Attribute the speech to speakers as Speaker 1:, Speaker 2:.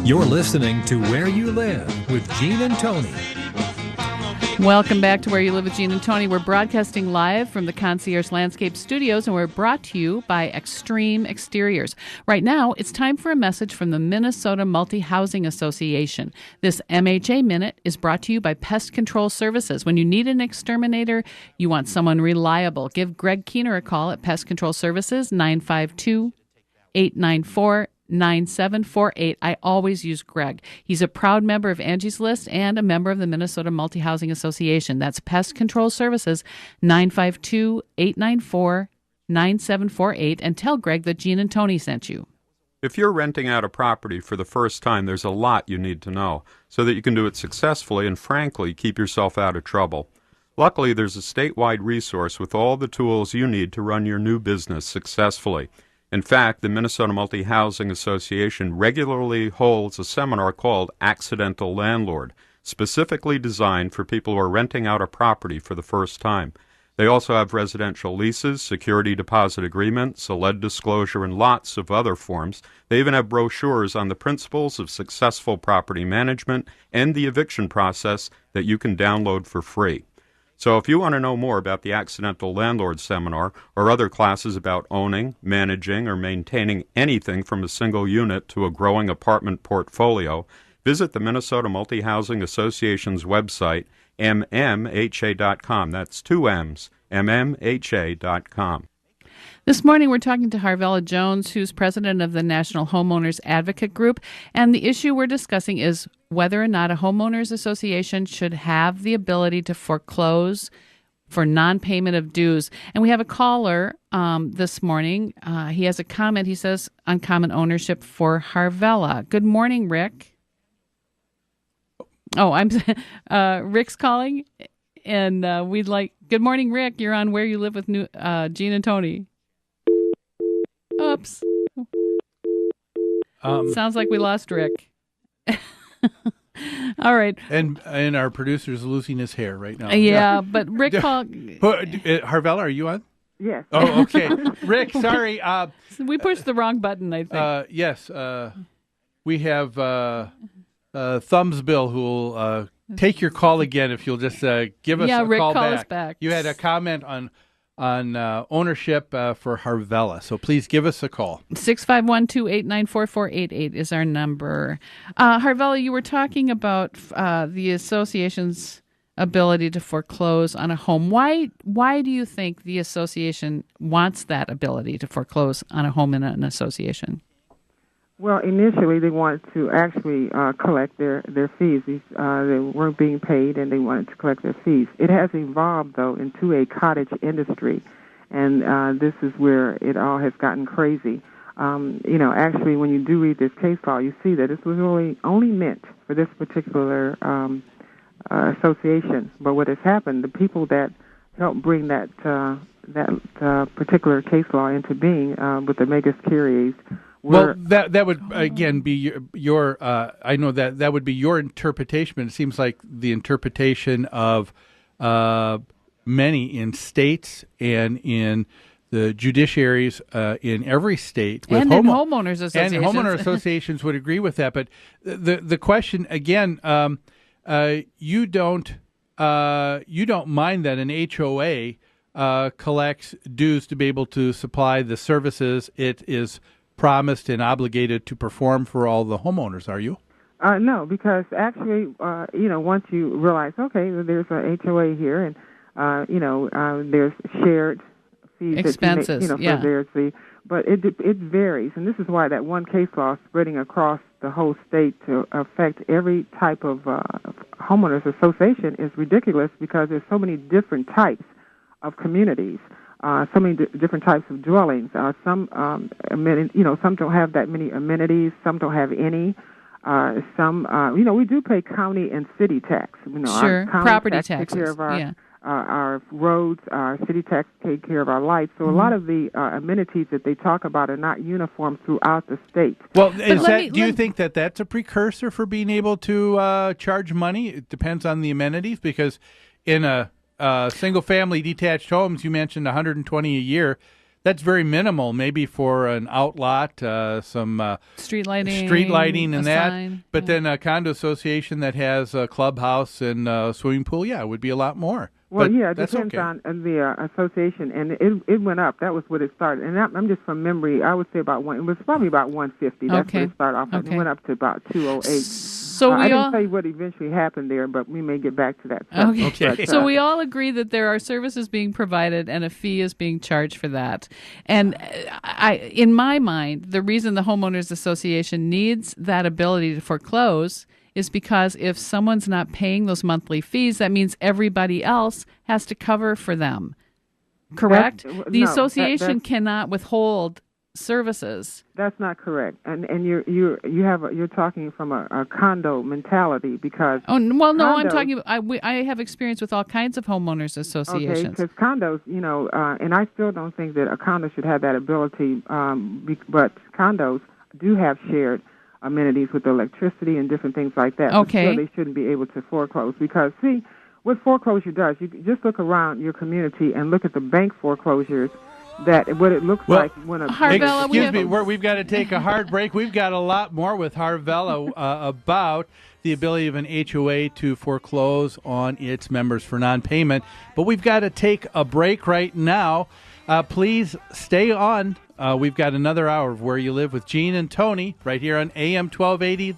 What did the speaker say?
Speaker 1: You're listening to Where You Live with Gene and Tony.
Speaker 2: Welcome back to Where You Live with Gene and Tony. We're broadcasting live from the Concierge Landscape Studios, and we're brought to you by Extreme Exteriors. Right now, it's time for a message from the Minnesota Multi-Housing Association. This MHA Minute is brought to you by Pest Control Services. When you need an exterminator, you want someone reliable. Give Greg Keener a call at Pest Control Services, 952-894-9748. I always use Greg. He's a proud member of Angie's List and a member of the Minnesota Multi-Housing Association. That's Pest Control Services, 952-894-9748. And tell Greg that Gene and Tony sent you.
Speaker 3: If you're renting out a property for the first time, there's a lot you need to know so that you can do it successfully and, frankly, keep yourself out of trouble. Luckily, there's a statewide resource with all the tools you need to run your new business successfully. In fact, the Minnesota Multi-Housing Association regularly holds a seminar called Accidental Landlord, specifically designed for people who are renting out a property for the first time. They also have residential leases, security deposit agreements, a lead disclosure, and lots of other forms. They even have brochures on the principles of successful property management and the eviction process that you can download for free. So if you want to know more about the Accidental Landlord Seminar or other classes about owning, managing, or maintaining anything from a single unit to a growing apartment portfolio, visit the Minnesota Multi-Housing Association's website, mmha.com. That's two M's, mmha.com.
Speaker 2: This morning, we're talking to Harvella Jones, who's president of the National Homeowners Advocate Group, and the issue we're discussing is whether or not a homeowners association should have the ability to foreclose for non-payment of dues. And we have a caller this morning. He has a comment. He says, uncommon ownership for Harvella. Good morning, Rick. Oh, Rick's calling, and good morning, Rick. You're on Where You Live with Gene and Tony. Oops. Sounds like we lost Rick. All right.
Speaker 4: And our producer's losing his hair right now.
Speaker 2: Yeah, but Rick called.
Speaker 4: Harvella, are you on?
Speaker 5: Yes.
Speaker 4: Oh, okay. Rick, sorry.
Speaker 2: We pushed the wrong button, I think.
Speaker 4: Yes. We have Thumbs Bill who will take your call again if you'll just give us a
Speaker 2: Rick,
Speaker 4: call
Speaker 2: call
Speaker 4: back.
Speaker 2: Us back.
Speaker 4: You had a comment on ownership for Harvella, so please give us a call.
Speaker 2: 651-289-4488 is our number. Harvella, you were talking about the association's ability to foreclose on a home. Why do you think the association wants that ability to foreclose on a home in an association?
Speaker 5: Well, initially they wanted to actually collect their fees. They weren't being paid, and they wanted to collect their fees. It has evolved, though, into a cottage industry, and this is where it all has gotten crazy. Actually, when you do read this case law, you see that this was really only meant for this particular association. But what has happened, the people that helped bring that particular case law into being with the Megas Curies.
Speaker 4: Well, that would again be your I know that would be your interpretation, but it seems like the interpretation of many in states and in the judiciaries in every state with
Speaker 2: and in homeowners associations.
Speaker 4: And homeowner associations would agree with that. But the question again, you don't mind that an HOA collects dues to be able to supply the services it is promised and obligated to perform for all the homeowners, are you?
Speaker 5: No, because actually, once you realize, okay, there's a HOA here, and there's shared fees,
Speaker 2: expenses,
Speaker 5: but it varies, and this is why that one case law spreading across the whole state to affect every type of homeowners association is ridiculous, because there's so many different types of communities. So many different types of dwellings. Some don't have that many amenities. Some don't have any. We do pay county and city tax.
Speaker 2: Sure,
Speaker 5: our
Speaker 2: property
Speaker 5: tax
Speaker 2: taxes.
Speaker 5: Take care of our roads. Our city tax take care of our lights. So a lot of the amenities that they talk about are not uniform throughout the state.
Speaker 4: Well, do you think that that's a precursor for being able to charge money? It depends on the amenities, because in a single-family detached homes, you mentioned $120 a year. that's very minimal, maybe for an outlot, some
Speaker 2: Street lighting,
Speaker 4: and
Speaker 2: a
Speaker 4: that.
Speaker 2: sign,
Speaker 4: But then a condo association that has a clubhouse and a swimming pool, it would be a lot more.
Speaker 5: Well,
Speaker 4: but
Speaker 5: yeah, it
Speaker 4: that's
Speaker 5: depends
Speaker 4: okay.
Speaker 5: on the association, and it went up. That was what it started, and I'm just from memory. I would say about one. It was probably about 150. That's
Speaker 2: Okay.
Speaker 5: what it started off at.
Speaker 2: Okay.
Speaker 5: It went up to about 208.
Speaker 2: So
Speaker 5: I
Speaker 2: we
Speaker 5: didn't
Speaker 2: all
Speaker 5: tell you what eventually happened there, but we may get back to that subject.
Speaker 2: okay.
Speaker 5: But,
Speaker 2: So we all agree that there are services being provided and a fee is being charged for that. And in my mind, the reason the Homeowners Association needs that ability to foreclose is because if someone's not paying those monthly fees, that means everybody else has to cover for them. Correct? The association cannot withhold services.
Speaker 5: That's not correct, and you're talking from a condo mentality because.
Speaker 2: Oh well, no,
Speaker 5: condos,
Speaker 2: I'm talking. I have experience with all kinds of homeowners associations.
Speaker 5: Okay, because condos, and I still don't think that a condo should have that ability, but condos do have shared amenities with electricity and different things like that.
Speaker 2: Okay.
Speaker 5: So they shouldn't be able to foreclose because, see, what foreclosure does, you just look around your community and look at the bank foreclosures, what it looks like when a...
Speaker 2: Harvella,
Speaker 4: excuse me, we've got to take a hard break. We've got a lot more with Harvella about the ability of an HOA to foreclose on its members for non-payment. But we've got to take a break right now. Please stay on. We've got another hour of Where You Live with Gene and Tony right here on AM 1280.